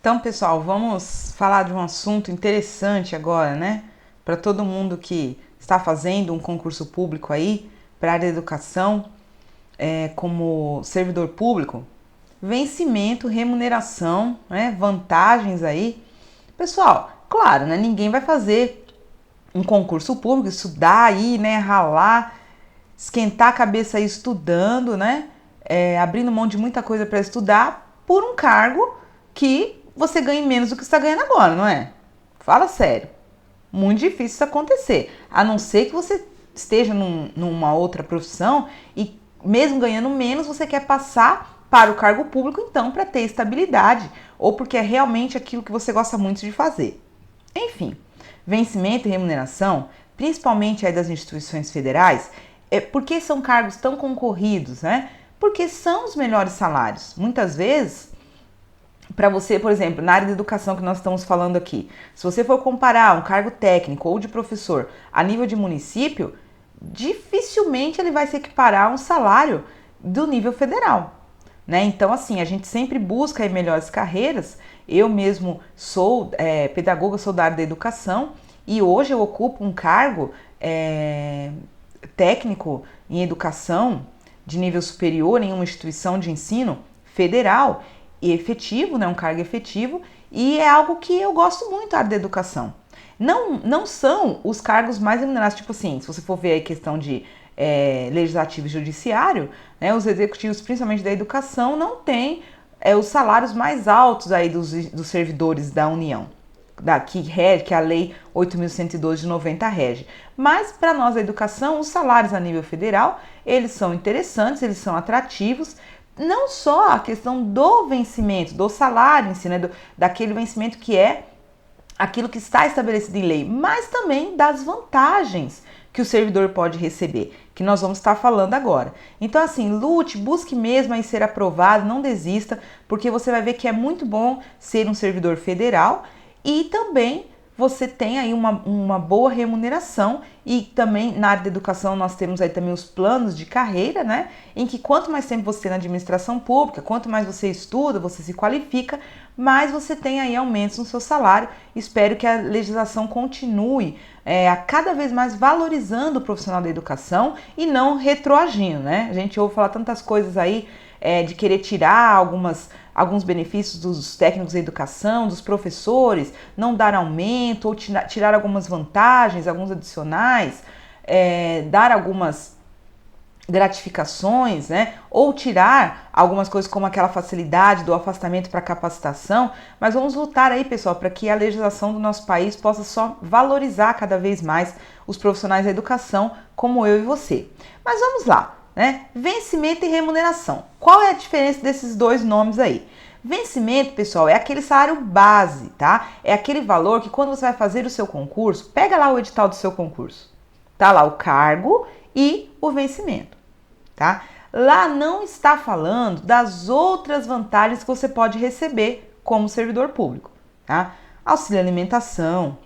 Então, pessoal, vamos falar de um assunto interessante agora, né? Para todo mundo que está fazendo um concurso público aí, para a área da educação, como servidor público, vencimento, remuneração, né? Vantagens aí. Pessoal, claro, né? Ninguém vai fazer um concurso público, estudar aí, né? Ralar, esquentar a cabeça aí estudando, né? Abrindo mão de muita coisa para estudar por um cargo que você ganhe menos do que você está ganhando agora, não é? Fala sério. Muito difícil isso acontecer. A não ser que você esteja numa outra profissão e mesmo ganhando menos, você quer passar para o cargo público, então, para ter estabilidade ou porque é realmente aquilo que você gosta muito de fazer. Enfim, vencimento e remuneração, principalmente aí das instituições federais, por que são cargos tão concorridos, né? Porque são os melhores salários. Muitas vezes, para você, por exemplo, na área de educação que nós estamos falando aqui, se você for comparar um cargo técnico ou de professor a nível de município, dificilmente ele vai se equiparar a um salário do nível federal. Né? Então, assim, a gente sempre busca aí melhores carreiras. Eu mesmo sou pedagoga, sou da área da educação e hoje eu ocupo um cargo técnico em educação de nível superior em uma instituição de ensino federal e efetivo, né, um cargo efetivo, e é algo que eu gosto muito, a área da educação. Não são os cargos mais remunerados, tipo assim, se você for ver a questão de legislativo e judiciário, né, os executivos, principalmente da educação, não têm os salários mais altos aí dos servidores da União, que a Lei 8.112 de 90 rege. Mas para nós da educação, os salários a nível federal, eles são interessantes, eles são atrativos, não só a questão do vencimento, do salário em si, né, daquele vencimento que é aquilo que está estabelecido em lei, mas também das vantagens que o servidor pode receber, que nós vamos estar falando agora. Então, assim, lute, busque mesmo aí ser aprovado, não desista, porque você vai ver que é muito bom ser um servidor federal e também você tem aí uma boa remuneração e também na área da educação nós temos aí também os planos de carreira, né? Em que quanto mais tempo você tem na administração pública, quanto mais você estuda, você se qualifica, mais você tem aí aumentos no seu salário. Espero que a legislação continue a cada vez mais valorizando o profissional da educação e não retroagindo, né? A gente ouve falar tantas coisas aí de querer tirar alguns benefícios dos técnicos da educação, dos professores, não dar aumento ou tirar algumas vantagens, alguns adicionais, dar algumas gratificações, né? Ou tirar algumas coisas como aquela facilidade do afastamento para capacitação, mas vamos lutar aí, pessoal, para que a legislação do nosso país possa só valorizar cada vez mais os profissionais da educação, como eu e você. Mas vamos lá, né? Vencimento e remuneração. Qual é a diferença desses dois nomes aí? Vencimento, pessoal, é aquele salário base, tá? É aquele valor que quando você vai fazer o seu concurso, pega lá o edital do seu concurso. Tá lá o cargo e o vencimento. Tá? Lá não está falando das outras vantagens que você pode receber como servidor público, tá? Auxílio alimentação,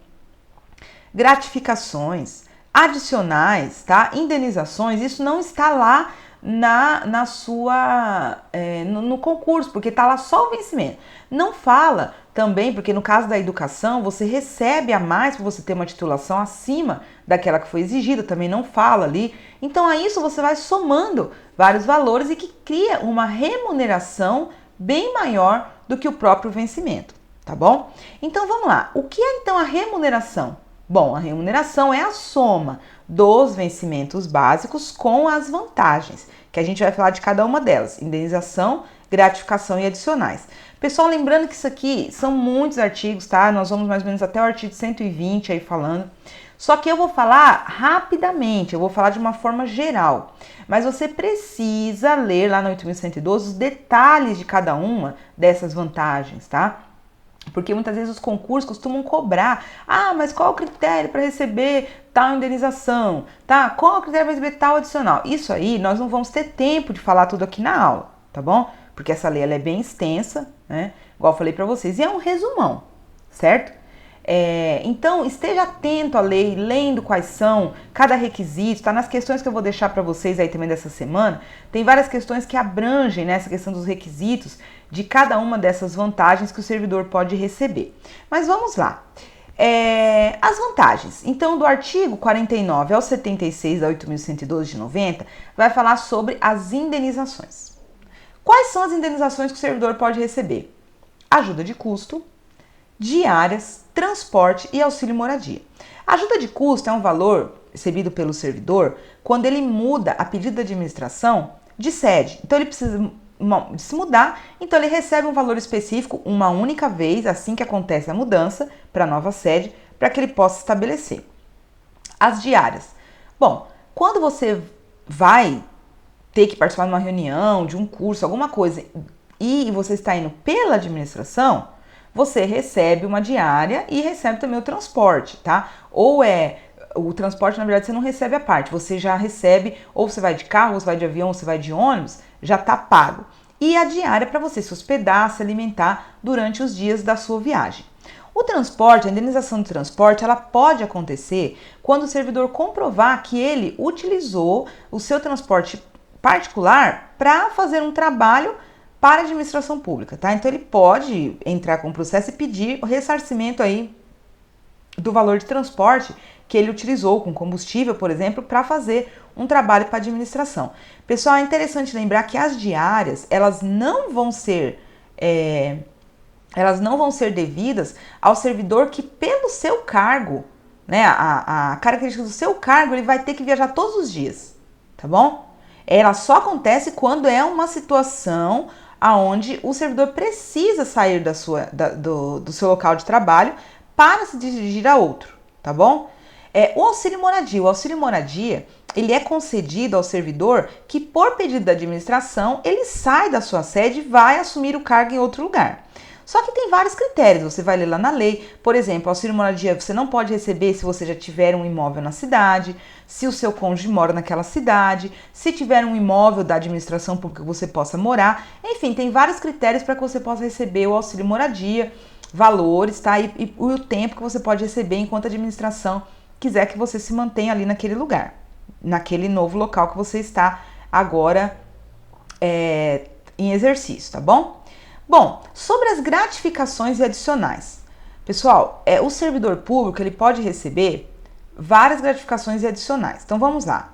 gratificações, adicionais, tá? Indenizações, isso não está lá na sua no concurso, porque está lá só o vencimento. Não fala também, porque no caso da educação, você recebe a mais para você ter uma titulação acima daquela que foi exigida, também não fala ali. Então a isso você vai somando vários valores e que cria uma remuneração bem maior do que o próprio vencimento, tá bom? Então vamos lá. O que é então a remuneração? Bom, a remuneração é a soma dos vencimentos básicos com as vantagens, que a gente vai falar de cada uma delas: indenização, gratificação e adicionais. Pessoal, lembrando que isso aqui são muitos artigos, tá? Nós vamos mais ou menos até o artigo 120 aí falando. Só que eu vou falar rapidamente, eu vou falar de uma forma geral. Mas você precisa ler lá no 8.112 os detalhes de cada uma dessas vantagens, tá? Porque muitas vezes os concursos costumam cobrar. Ah, mas qual o critério para receber tal indenização? Tá? Qual o critério para receber tal adicional? Isso aí nós não vamos ter tempo de falar tudo aqui na aula, tá bom? Porque essa lei ela é bem extensa, né? Igual eu falei para vocês. E é um resumão, certo? Então esteja atento à lei, lendo quais são cada requisito, tá? Nas questões que eu vou deixar para vocês aí também dessa semana, tem várias questões que abrangem, né, essa questão dos requisitos de cada uma dessas vantagens que o servidor pode receber. Mas vamos lá. As vantagens. Então, do artigo 49 ao 76 da 8.112 de 90, vai falar sobre as indenizações. Quais são as indenizações que o servidor pode receber? Ajuda de custo, diárias, transporte e auxílio moradia. Ajuda de custo é um valor recebido pelo servidor quando ele muda, a pedido da administração, de sede. Então, ele precisa se mudar, então ele recebe um valor específico uma única vez, assim que acontece a mudança para a nova sede, para que ele possa estabelecer. As diárias. Bom, quando você vai ter que participar de uma reunião, de um curso, alguma coisa, e você está indo pela administração, você recebe uma diária e recebe também o transporte, tá? O transporte, na verdade, você não recebe a parte, você já recebe, ou você vai de carro, ou você vai de avião, ou você vai de ônibus, já tá pago. E a diária para você se hospedar, se alimentar durante os dias da sua viagem. O transporte, a indenização de transporte, ela pode acontecer quando o servidor comprovar que ele utilizou o seu transporte particular para fazer um trabalho para a administração pública, tá? Então ele pode entrar com o processo e pedir o ressarcimento aí do valor de transporte que ele utilizou com combustível, por exemplo, para fazer um trabalho para a administração. Pessoal, é interessante lembrar que as diárias, elas não vão ser devidas ao servidor que, pelo seu cargo, né, a característica do seu cargo, ele vai ter que viajar todos os dias, tá bom? Ela só acontece quando é uma situação onde o servidor precisa sair do seu local de trabalho para se dirigir a outro, tá bom? O auxílio moradia, ele é concedido ao servidor que, por pedido da administração, ele sai da sua sede e vai assumir o cargo em outro lugar. Só que tem vários critérios, você vai ler lá na lei. Por exemplo, auxílio moradia você não pode receber se você já tiver um imóvel na cidade, se o seu cônjuge mora naquela cidade, se tiver um imóvel da administração pública que você possa morar. Enfim, tem vários critérios para que você possa receber o auxílio moradia, valores, tá? E o tempo que você pode receber enquanto a administração quiser que você se mantenha ali naquele lugar, naquele novo local que você está agora em exercício, tá bom? Bom, sobre as gratificações e adicionais. Pessoal, o servidor público ele pode receber várias gratificações e adicionais. Então vamos lá.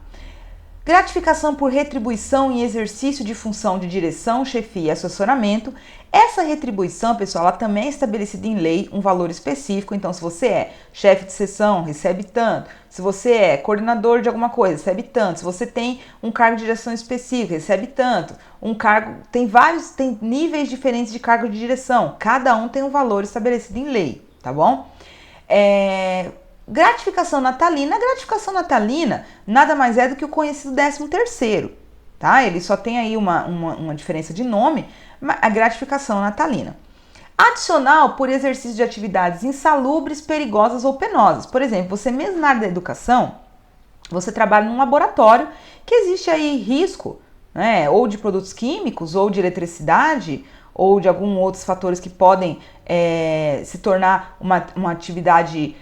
Gratificação por retribuição em exercício de função de direção, chefia e assessoramento. Essa retribuição, pessoal, ela também é estabelecida em lei, um valor específico. Então, se você é chefe de seção, recebe tanto. Se você é coordenador de alguma coisa, recebe tanto. Se você tem um cargo de direção específico, recebe tanto. Tem níveis diferentes de cargo de direção. Cada um tem um valor estabelecido em lei, tá bom? Gratificação natalina. A gratificação natalina nada mais é do que o conhecido 13º, tá? Ele só tem aí uma diferença de nome, a gratificação natalina. Adicional por exercício de atividades insalubres, perigosas ou penosas. Por exemplo, você mesmo na área da educação, você trabalha num laboratório que existe aí risco, né? Ou de produtos químicos, ou de eletricidade, ou de alguns outros fatores que podem se tornar uma atividade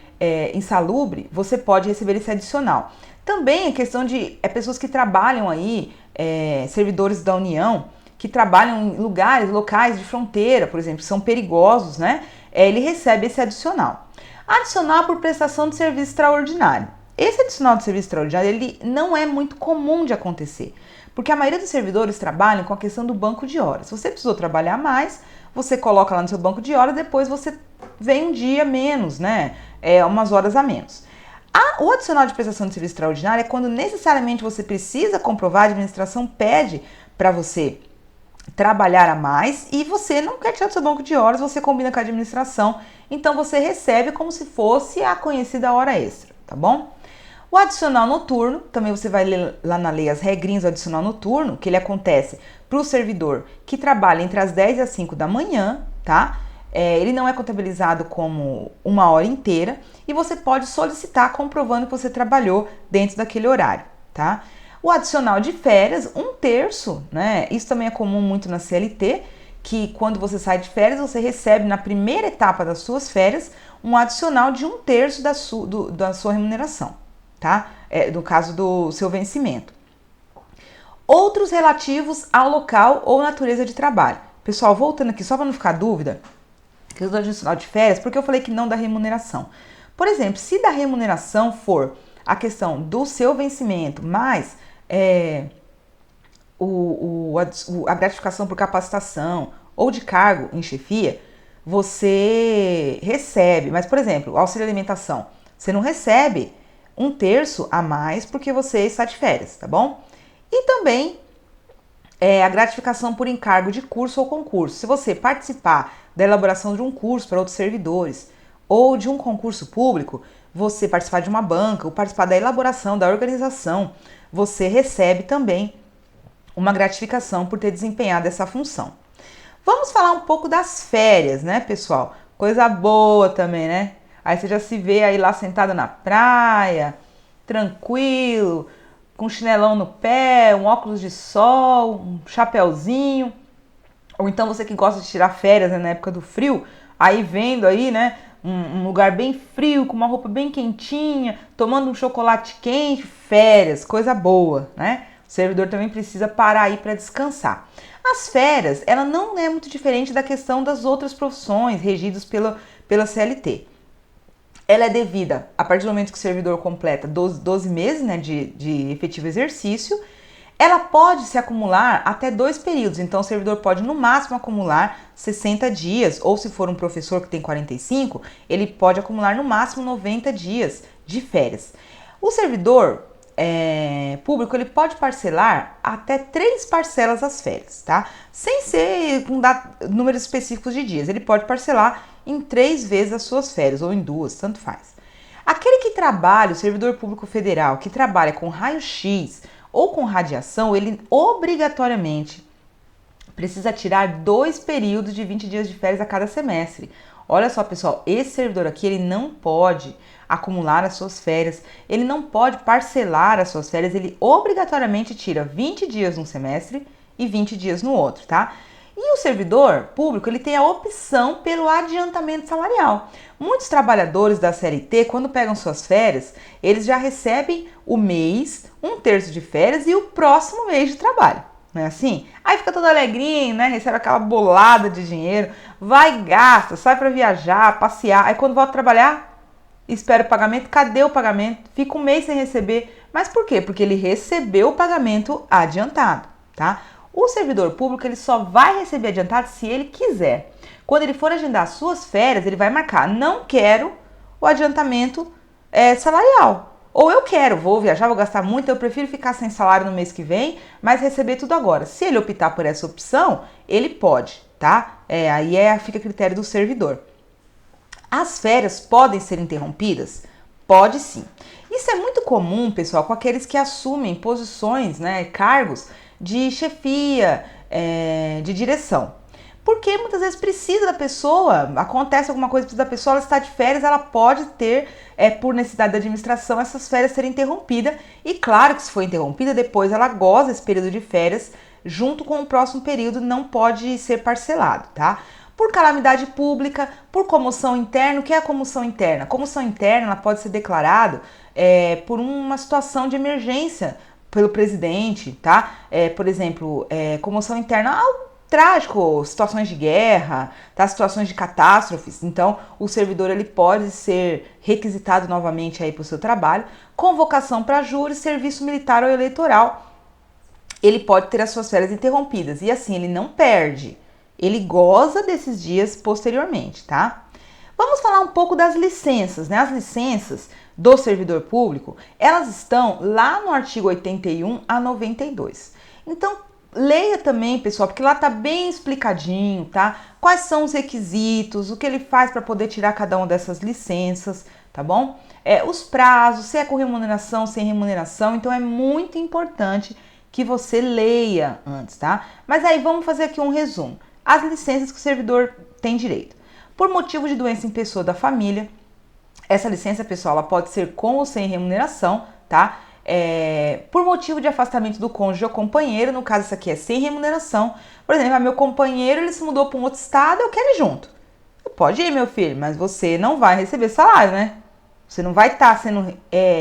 insalubre, você pode receber esse adicional. Também a questão de pessoas que trabalham aí, servidores da União, que trabalham em locais de fronteira, por exemplo, são perigosos, né? Ele recebe esse adicional. Adicional por prestação de serviço extraordinário. Esse adicional de serviço extraordinário, ele não é muito comum de acontecer, porque a maioria dos servidores trabalham com a questão do banco de horas. Se você precisou trabalhar mais, você coloca lá no seu banco de horas, depois você vem um dia menos, né? Umas horas a menos. O adicional de prestação de serviço extraordinário é quando necessariamente você precisa comprovar, a administração pede para você trabalhar a mais e você não quer tirar do seu banco de horas, você combina com a administração, então você recebe como se fosse a conhecida hora extra, tá bom? O adicional noturno, também você vai ler lá na lei as regrinhas do adicional noturno, que ele acontece para o servidor que trabalha entre as 10 e as 5 da manhã, tá? Ele não é contabilizado como uma hora inteira e você pode solicitar comprovando que você trabalhou dentro daquele horário, tá? O adicional de férias, 1/3, né? Isso também é comum muito na CLT, que quando você sai de férias, você recebe na primeira etapa das suas férias um adicional de 1/3 da sua remuneração, tá? No caso do seu vencimento. Outros relativos ao local ou natureza de trabalho. pessoal, voltando aqui, só para não ficar dúvida, questão adicional de férias, porque eu falei que não da remuneração. Por exemplo, se da remuneração for a questão do seu vencimento, mais a gratificação por capacitação ou de cargo em chefia, você recebe. Mas, por exemplo, auxílio alimentação, você não recebe 1/3 a mais porque você está de férias, tá bom? E também a gratificação por encargo de curso ou concurso. Se você participar da elaboração de um curso para outros servidores ou de um concurso público, você participar de uma banca ou participar da elaboração, da organização, você recebe também uma gratificação por ter desempenhado essa função. Vamos falar um pouco das férias, né, pessoal? Coisa boa também, né? Aí você já se vê aí lá sentado na praia, tranquilo, com um chinelão no pé, um óculos de sol, um chapéuzinho. Ou então você que gosta de tirar férias, né, na época do frio, aí vendo aí, né, um lugar bem frio, com uma roupa bem quentinha, tomando um chocolate quente, férias, coisa boa, né? O servidor também precisa parar aí para descansar. As férias, ela não é muito diferente da questão das outras profissões regidas pela CLT. Ela é devida a partir do momento que o servidor completa 12 meses, né, de efetivo exercício. Ela pode se acumular até 2 períodos, então o servidor pode no máximo acumular 60 dias, ou se for um professor que tem 45, ele pode acumular no máximo 90 dias de férias. O servidor público, ele pode parcelar até 3 parcelas as férias, tá? Sem ser com números específicos de dias, ele pode parcelar em 3 vezes as suas férias, ou em 2, tanto faz. Aquele que trabalha, o servidor público federal, que trabalha com raio-x ou com radiação, ele obrigatoriamente precisa tirar 2 períodos de 20 dias de férias a cada semestre. Olha só, pessoal, esse servidor aqui, ele não pode acumular as suas férias, ele não pode parcelar as suas férias, ele obrigatoriamente tira 20 dias num semestre e 20 dias no outro, tá? E o servidor público, ele tem a opção pelo adiantamento salarial. Muitos trabalhadores da CLT, quando pegam suas férias, eles já recebem o mês, 1/3 de férias e o próximo mês de trabalho. Não é assim? Aí fica todo alegrinho, né? Recebe aquela bolada de dinheiro, vai, gasta, sai para viajar, passear. Aí quando volta a trabalhar, espera o pagamento. Cadê o pagamento? Fica um mês sem receber. Mas por quê? Porque ele recebeu o pagamento adiantado, tá? O servidor público, ele só vai receber adiantado se ele quiser. Quando ele for agendar as suas férias, ele vai marcar: não quero o adiantamento salarial. Ou eu quero, vou viajar, vou gastar muito, eu prefiro ficar sem salário no mês que vem, mas receber tudo agora. Se ele optar por essa opção, ele pode, tá? Aí fica a critério do servidor. As férias podem ser interrompidas? Pode sim. Isso é muito comum, pessoal, com aqueles que assumem posições, né, cargos de chefia, de direção. Porque muitas vezes precisa da pessoa, acontece alguma coisa, precisa da pessoa, ela está de férias, ela pode ter, por necessidade da administração, essas férias serem interrompidas. E claro que se for interrompida, depois ela goza esse período de férias, junto com o próximo período, não pode ser parcelado, tá? Por calamidade pública, por comoção interna. O que é a comoção interna? A comoção interna, ela pode ser declarada por uma situação de emergência pelo presidente, tá? Por exemplo, comoção interna, algo trágico, situações de guerra, tá? Situações de catástrofes. Então, o servidor, ele pode ser requisitado novamente aí para o seu trabalho. Convocação para júri, serviço militar ou eleitoral. Ele pode ter as suas férias interrompidas. E assim, ele não perde. Ele goza desses dias posteriormente, tá? Vamos falar um pouco das licenças, né? As licenças do servidor público, elas estão lá no artigo 81 a 92. Então, leia também, pessoal, porque lá tá bem explicadinho, tá? Quais são os requisitos, o que ele faz para poder tirar cada uma dessas licenças, tá bom? Os prazos, se é com remuneração, sem remuneração. Então, é muito importante que você leia antes, tá? Mas aí, vamos fazer aqui um resumo. As licenças que o servidor tem direito. Por motivo de doença em pessoa da família, essa licença, pessoal, ela pode ser com ou sem remuneração, tá? Por motivo de afastamento do cônjuge ou companheiro, no caso, isso aqui é sem remuneração. Por exemplo, meu companheiro, ele se mudou para um outro estado, eu quero ir junto. Pode ir, meu filho, mas você não vai receber salário, né? Você não vai estar sendo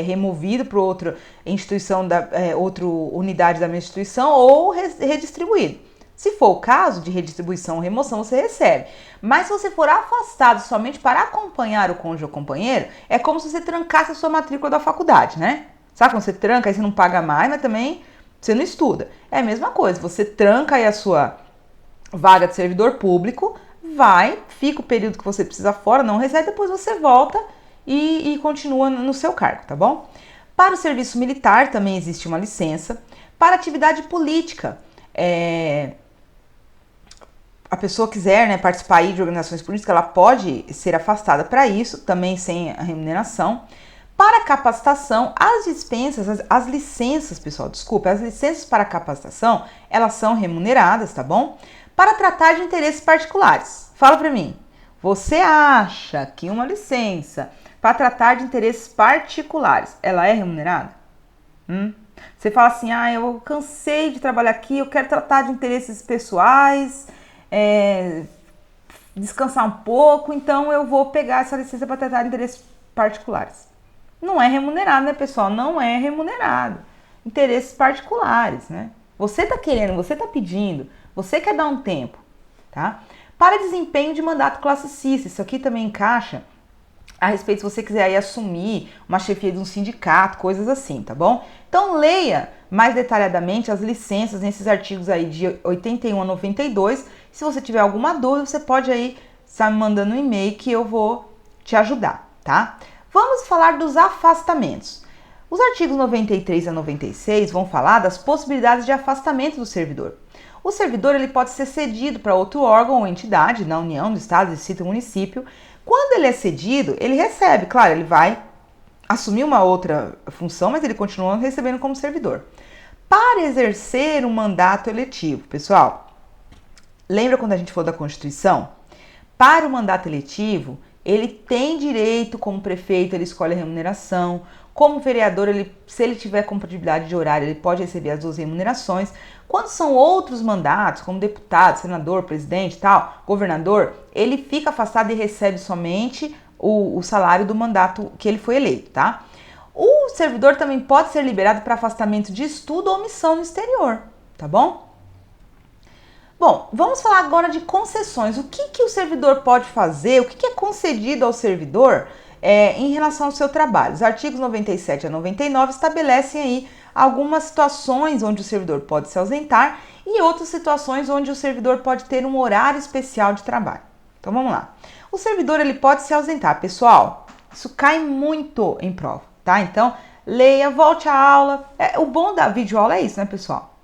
removido para outra instituição, outra unidade da minha instituição ou redistribuído. Se for o caso de redistribuição ou remoção, você recebe. Mas se você for afastado somente para acompanhar o cônjuge ou companheiro, é como se você trancasse a sua matrícula da faculdade, né? Sabe quando você tranca, aí você não paga mais, mas também você não estuda. É a mesma coisa, você tranca aí a sua vaga de servidor público, fica o período que você precisa fora, não recebe, depois você volta e continua no seu cargo, tá bom? Para o serviço militar também existe uma licença. Para atividade política, a pessoa quiser, né, participar aí de organizações políticas, ela pode ser afastada para isso, também sem a remuneração. Para capacitação, as dispensas, as licenças, pessoal, desculpa, as licenças para capacitação, elas são remuneradas, tá bom? Para tratar de interesses particulares, fala para mim, você acha que uma licença para tratar de interesses particulares, ela é remunerada? Você fala assim, eu cansei de trabalhar aqui, eu quero tratar de interesses pessoais, descansar um pouco, então eu vou pegar essa licença para tratar de interesses particulares. Não é remunerado, né, pessoal? Não é remunerado. Interesses particulares, né? Você tá querendo, você tá pedindo, você quer dar um tempo, tá? Para desempenho de mandato classicista, isso aqui também encaixa a respeito se você quiser aí assumir uma chefia de um sindicato, coisas assim, tá bom? Então leia mais detalhadamente as licenças nesses artigos aí de 81 a 92. Se você tiver alguma dúvida, você pode aí estar me mandando um e-mail que eu vou te ajudar, tá? Vamos falar dos afastamentos. Os artigos 93 a 96 vão falar das possibilidades de afastamento do servidor. O servidor ele pode ser cedido para outro órgão ou entidade, na União, do Estado, Distrito ou Município. Quando ele é cedido, ele recebe, claro, ele vai assumir uma outra função, mas ele continua recebendo como servidor. Para exercer um mandato eletivo, pessoal, lembra quando a gente falou da Constituição? Para o mandato eletivo, ele tem direito, como prefeito, ele escolhe a remuneração. Como vereador, se ele tiver compatibilidade de horário, ele pode receber as duas remunerações. Quando são outros mandatos, como deputado, senador, presidente e tal, governador, ele fica afastado e recebe somente o salário do mandato que ele foi eleito, tá? O servidor também pode ser liberado para afastamento de estudo ou missão no exterior, tá bom? Bom, vamos falar agora de concessões. O que o servidor pode fazer, o que é concedido ao servidor em relação ao seu trabalho. Os artigos 97 a 99 estabelecem aí algumas situações onde o servidor pode se ausentar e outras situações onde o servidor pode ter um horário especial de trabalho. Então vamos lá. O servidor ele pode se ausentar, pessoal. Isso cai muito em prova, tá? Então leia, volte à aula. O bom da videoaula é isso, né, pessoal?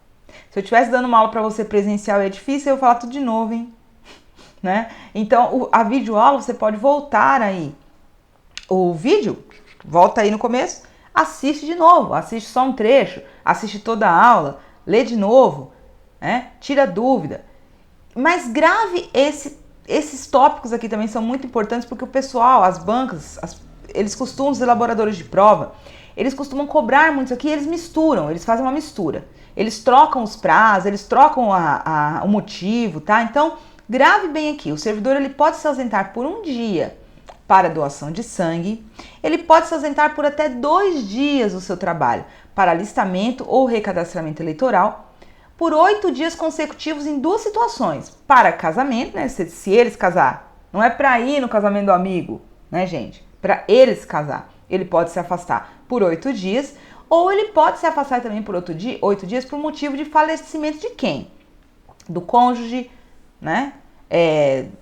Se eu estivesse dando uma aula para você presencial é difícil, eu falar tudo de novo, hein? Né? Então, a videoaula você pode voltar aí o vídeo, volta aí no começo, assiste de novo, assiste só um trecho, assiste toda a aula, lê de novo, né? Tira dúvida. Mas grave esses tópicos aqui também são muito importantes porque o pessoal, as bancas, eles costumam, os elaboradores de prova, eles costumam cobrar muito isso aqui, eles misturam, eles fazem uma mistura. Eles trocam os prazos, eles trocam o motivo, tá? Então, grave bem aqui, o servidor ele pode se ausentar por um dia para doação de sangue, ele pode se ausentar por até 2 dias do seu trabalho para alistamento ou recadastramento eleitoral, por 8 dias consecutivos em 2 situações, para casamento, né? Se eles casar, não é para ir no casamento do amigo, né, gente? Para eles casar, ele pode se afastar por 8 dias, ou ele pode se afastar também por 8 dias por motivo de falecimento de quem? Do cônjuge, né?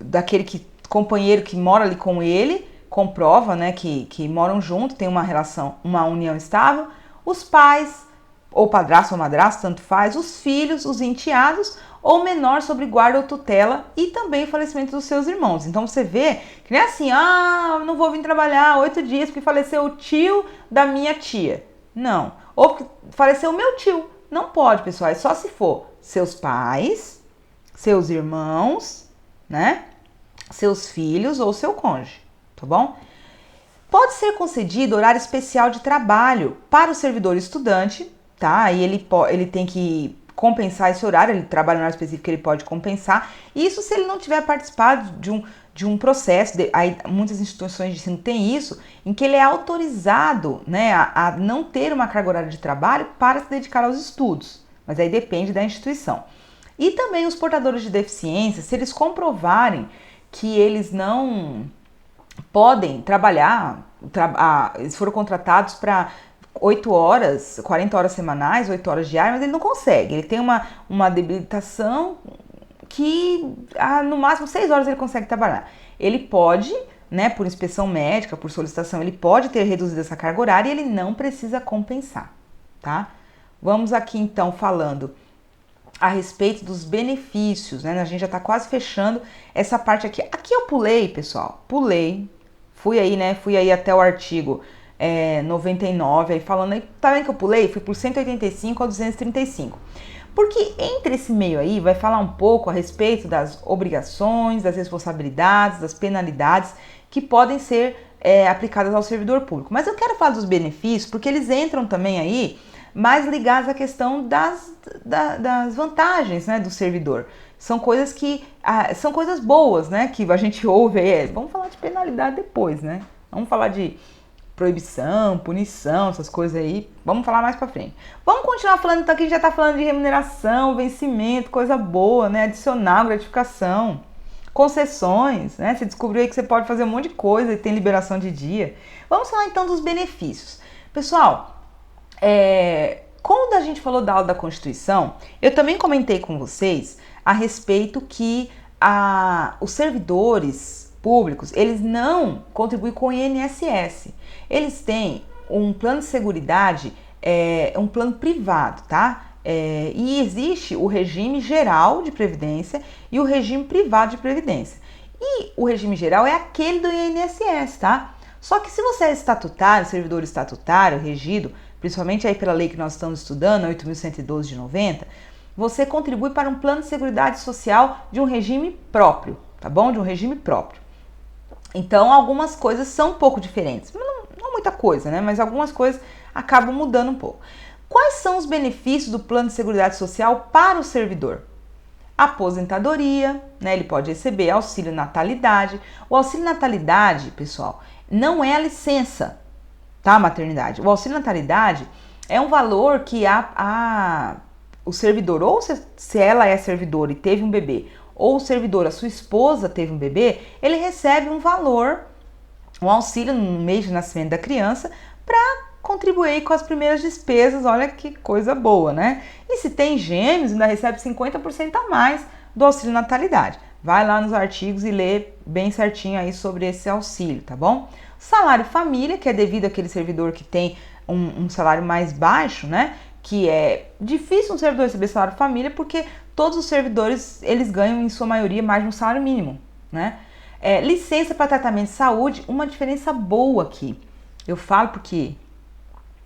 Daquele companheiro que mora ali com ele, comprova, né, que moram junto, tem uma relação, uma união estável, os pais, ou padrasto ou madrasto, tanto faz, os filhos, os enteados, ou menor sobre guarda ou tutela, e também o falecimento dos seus irmãos. Então você vê que não é assim, não vou vir trabalhar 8 dias porque faleceu o tio da minha tia. Não. Ou porque faleceu o meu tio. Não pode, pessoal, é só se for seus pais, seus irmãos, né? Seus filhos ou seu cônjuge, tá bom? Pode ser concedido horário especial de trabalho para o servidor estudante, tá? Aí ele tem que compensar esse horário, ele trabalha no horário específico que ele pode compensar. Isso se ele não tiver participado de um processo, aí muitas instituições de ensino têm isso, em que ele é autorizado, né, a não ter uma carga horária de trabalho para se dedicar aos estudos, mas aí depende da instituição. E também os portadores de deficiência, se eles comprovarem que eles não podem trabalhar, eles foram contratados para 8 horas, 40 horas semanais, 8 horas diárias, mas ele não consegue. Ele tem uma debilitação que no máximo 6 horas ele consegue trabalhar. Ele pode, né, por inspeção médica, por solicitação, ele pode ter reduzido essa carga horária e ele não precisa compensar, tá? Vamos aqui então falando a respeito dos benefícios, né? A gente já tá quase fechando essa parte aqui. Aqui eu pulei, pessoal, fui aí até o artigo 99, aí falando aí, tá vendo que eu pulei? Fui por 185 ao 235. Porque entre esse meio aí vai falar um pouco a respeito das obrigações, das responsabilidades, das penalidades que podem ser aplicadas ao servidor público. Mas eu quero falar dos benefícios porque eles entram também aí mais ligados à questão das vantagens, né, do servidor. São coisas que são coisas boas, né, que a gente ouve aí. Vamos falar de penalidade depois, né? Vamos falar de proibição, punição, essas coisas aí, vamos falar mais pra frente. Vamos continuar falando, então aqui a gente já tá falando de remuneração, vencimento, coisa boa, né, adicional, gratificação, concessões, né, você descobriu aí que você pode fazer um monte de coisa e tem liberação de dia. Vamos falar então dos benefícios. Pessoal, quando a gente falou da aula da Constituição, eu também comentei com vocês a respeito que os servidores públicos, eles não contribuem com o INSS. Eles têm um plano de seguridade, um plano privado, tá? E existe o regime geral de previdência e o regime privado de previdência. E o regime geral é aquele do INSS, tá? Só que se você é estatutário, servidor estatutário, regido, principalmente aí pela lei que nós estamos estudando, 8.112 de 90, você contribui para um plano de seguridade social de um regime próprio, tá bom? De um regime próprio. Então, algumas coisas são um pouco diferentes. Não muita coisa, né? Mas algumas coisas acabam mudando um pouco. Quais são os benefícios do plano de seguridade social para o servidor? Aposentadoria, né? Ele pode receber auxílio natalidade. O auxílio natalidade, pessoal, não é a licença, tá? Maternidade. O auxílio natalidade é um valor que o servidor, ou se ela é servidora e teve um bebê, ou o servidor, a sua esposa teve um bebê, ele recebe um valor, um auxílio no mês de nascimento da criança para contribuir com as primeiras despesas. Olha que coisa boa, né? E se tem gêmeos, ainda recebe 50% a mais do auxílio natalidade. Vai lá nos artigos e lê bem certinho aí sobre esse auxílio, tá bom? Salário família, que é devido àquele servidor que tem um salário mais baixo, né? Que é difícil um servidor receber salário família porque todos os servidores, eles ganham em sua maioria mais de um salário mínimo, né? Licença para tratamento de saúde, uma diferença boa aqui. Eu falo porque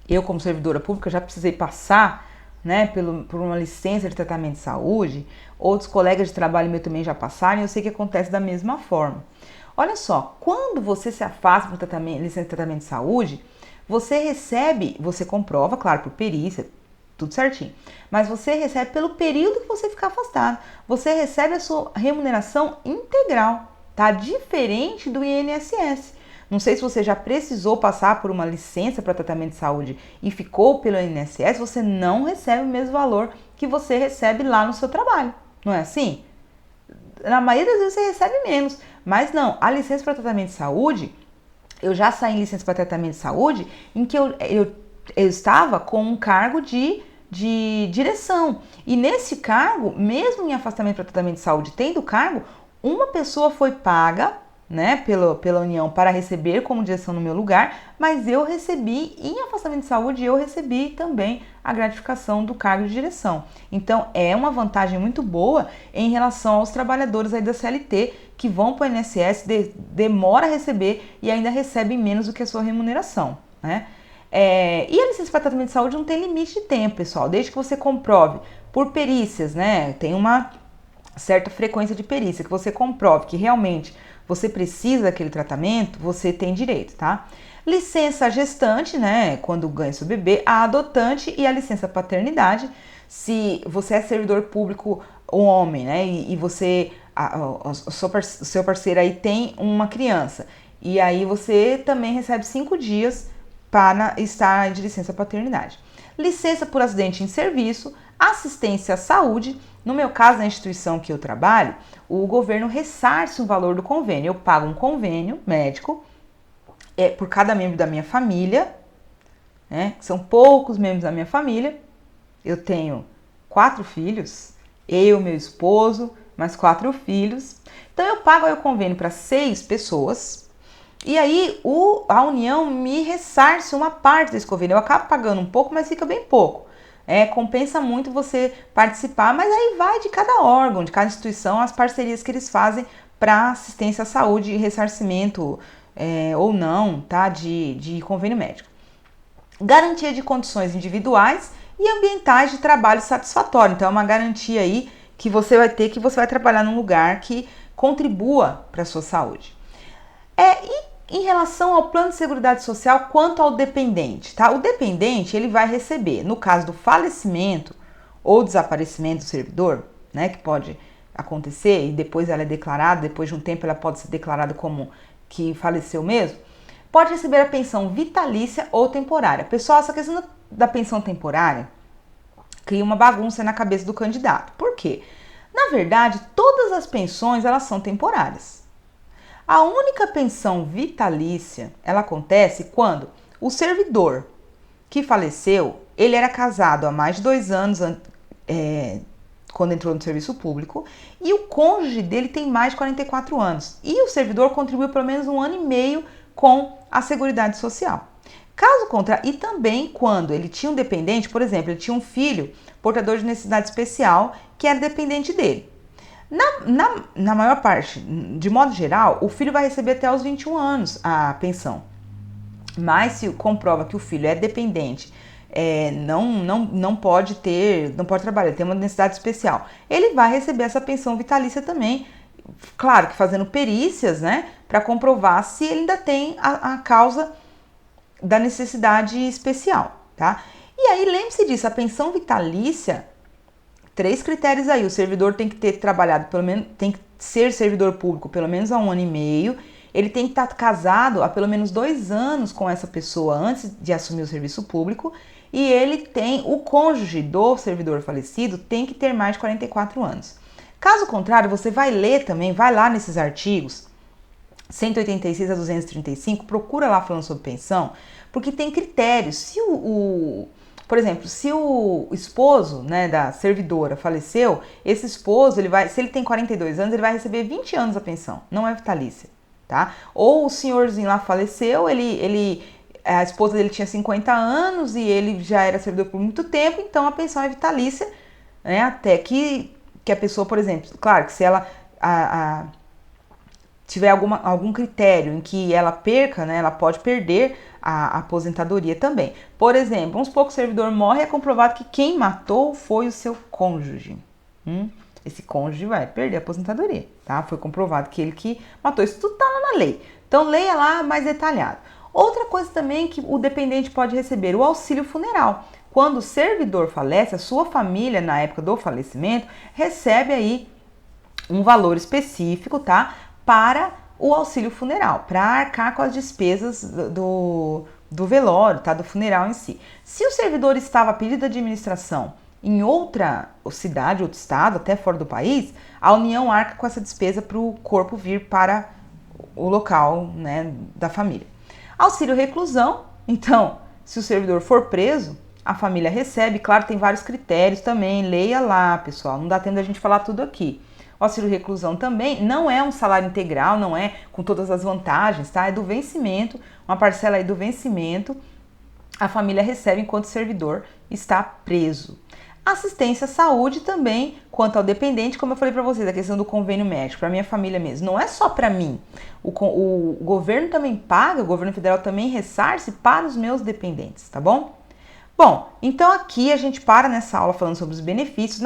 eu, como servidora pública, já precisei passar, né, por uma licença de tratamento de saúde. Outros colegas de trabalho meu também já passaram e eu sei que acontece da mesma forma. Olha só, quando você se afasta por licença de tratamento de saúde, você recebe, você comprova, claro, por perícia, tudo certinho, mas você recebe pelo período que você ficar afastado. Você recebe a sua remuneração integral, tá? Diferente do INSS. Não sei se você já precisou passar por uma licença para tratamento de saúde e ficou pelo INSS, você não recebe o mesmo valor que você recebe lá no seu trabalho. Não é assim? Na maioria das vezes você recebe menos, mas não. A licença para tratamento de saúde, eu já saí em licença para tratamento de saúde em que eu estava com um cargo de direção. E nesse cargo, mesmo em afastamento para tratamento de saúde, tendo cargo, uma pessoa foi paga, né, pela União para receber como direção no meu lugar, mas eu recebi, em afastamento de saúde, eu recebi também a gratificação do cargo de direção. Então, é uma vantagem muito boa em relação aos trabalhadores aí da CLT que vão para o INSS, demora a receber e ainda recebem menos do que a sua remuneração, né? E a licença para tratamento de saúde não tem limite de tempo, pessoal, desde que você comprove por perícias, né? Tem uma certa frequência de perícia, que você comprove que realmente você precisa daquele tratamento, você tem direito, tá? Licença gestante, né? Quando ganha seu bebê, a adotante e a licença paternidade. Se você é servidor público, homem, né? E você, o seu parceiro aí tem uma criança, e aí você também recebe 5 dias para estar de licença paternidade. Licença por acidente em serviço, assistência à saúde No meu caso, na instituição que eu trabalho, o governo ressarce o valor do convênio. Eu pago um convênio médico por cada membro da minha família, né? São poucos membros da minha família. Eu tenho 4 filhos, eu, meu esposo, mais 4 filhos. Então eu pago aí o convênio para 6 pessoas. E aí a União me ressarce uma parte desse convênio. Eu acabo pagando um pouco, mas fica bem pouco. Compensa muito você participar, mas aí vai de cada órgão, de cada instituição, as parcerias que eles fazem para assistência à saúde e ressarcimento ou não, tá? De convênio médico. Garantia de condições individuais e ambientais de trabalho satisfatório. Então é uma garantia aí que você vai ter, que você vai trabalhar num lugar que contribua para a sua saúde. E em relação ao plano de seguridade social quanto ao dependente, tá? O dependente, ele vai receber, no caso do falecimento ou desaparecimento do servidor, né, que pode acontecer e depois ela é declarada, depois de um tempo ela pode ser declarada como que faleceu mesmo, pode receber a pensão vitalícia ou temporária. Pessoal, essa questão da pensão temporária cria uma bagunça na cabeça do candidato. Por quê? Na verdade, todas as pensões, elas são temporárias. A única pensão vitalícia, ela acontece quando o servidor que faleceu, ele era casado há mais de 2 anos quando entrou no serviço público e o cônjuge dele tem mais de 44 anos. E o servidor contribuiu pelo menos 1 ano e meio com a Seguridade Social. Caso contrário, e também quando ele tinha um dependente, por exemplo, ele tinha um filho portador de necessidade especial que era dependente dele. Na maior parte, de modo geral, o filho vai receber até os 21 anos a pensão. Mas se comprova que o filho é dependente, não pode trabalhar, tem uma necessidade especial, ele vai receber essa pensão vitalícia também. Claro que fazendo perícias, né, para comprovar se ele ainda tem a causa da necessidade especial, tá? E aí lembre-se disso, a pensão vitalícia, 3 critérios aí: o servidor tem que ter trabalhado tem que ser servidor público pelo menos há 1 ano e meio, ele tem que estar casado há pelo menos 2 anos com essa pessoa antes de assumir o serviço público, e o cônjuge do servidor falecido tem que ter mais de 44 anos. Caso contrário, você vai ler também, vai lá nesses artigos 186 a 235, procura lá falando sobre pensão, porque tem critérios. Por exemplo, se o esposo, né, da servidora faleceu, esse esposo, se ele tem 42 anos, ele vai receber 20 anos a pensão, não é vitalícia, tá? Ou o senhorzinho lá faleceu, a esposa dele tinha 50 anos e ele já era servidor por muito tempo, então a pensão é vitalícia, né, até que a pessoa, por exemplo, claro que se ela tiver algum critério em que ela perca, né, ela pode perder a aposentadoria também. Por exemplo, vamos supor que o servidor morre e é comprovado que quem matou foi o seu cônjuge. Esse cônjuge vai perder a aposentadoria, tá? Foi comprovado que ele que matou. Isso tudo tá lá na lei. Então, leia lá mais detalhado. Outra coisa também que o dependente pode receber, o auxílio funeral. Quando o servidor falece, a sua família, na época do falecimento, recebe aí um valor específico, tá? Para o auxílio funeral, para arcar com as despesas do velório, tá? Do funeral em si. Se o servidor estava a pedido da administração em outra cidade, outro estado, até fora do país, a União arca com essa despesa para o corpo vir para o local, né, da família. Auxílio reclusão, então, se o servidor for preso, a família recebe. Claro, tem vários critérios também, leia lá, pessoal, não dá tempo da gente falar tudo aqui. O auxílio reclusão também não é um salário integral, não é com todas as vantagens, tá? É do vencimento, uma parcela aí do vencimento, a família recebe enquanto o servidor está preso. Assistência à saúde também, quanto ao dependente, como eu falei para vocês, a questão do convênio médico, para minha família mesmo, não é só para mim. O governo também paga, o governo federal também ressarce para os meus dependentes, tá bom? Bom, então aqui a gente para nessa aula falando sobre os benefícios.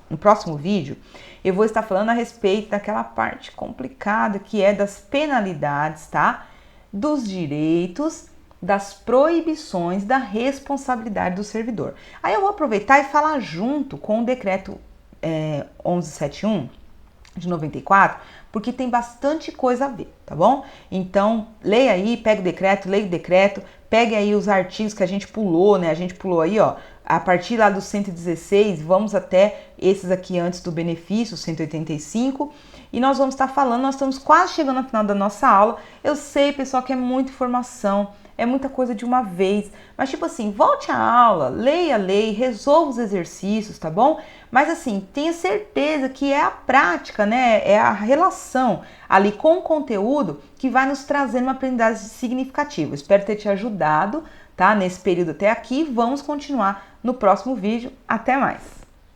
No próximo vídeo, eu vou estar falando a respeito daquela parte complicada que é das penalidades, tá? Dos direitos, das proibições, da responsabilidade do servidor. Aí eu vou aproveitar e falar junto com o decreto 1171 de 94, porque tem bastante coisa a ver, tá bom? Então, leia aí, pega o decreto, leia o decreto, pegue aí os artigos que a gente pulou, né? A gente pulou aí, ó, a partir lá do 116, vamos até esses aqui antes do benefício, 185, e nós vamos estar falando, nós estamos quase chegando ao final da nossa aula. Eu sei, pessoal, que é muita informação, é muita coisa de uma vez, mas tipo assim, volte à aula, leia a lei, resolva os exercícios, tá bom? Mas assim, tenha certeza que é a prática, né? É a relação ali com o conteúdo que vai nos trazer uma aprendizagem significativa. Espero ter te ajudado, tá? Nesse período até aqui. Vamos continuar no próximo vídeo. Até mais!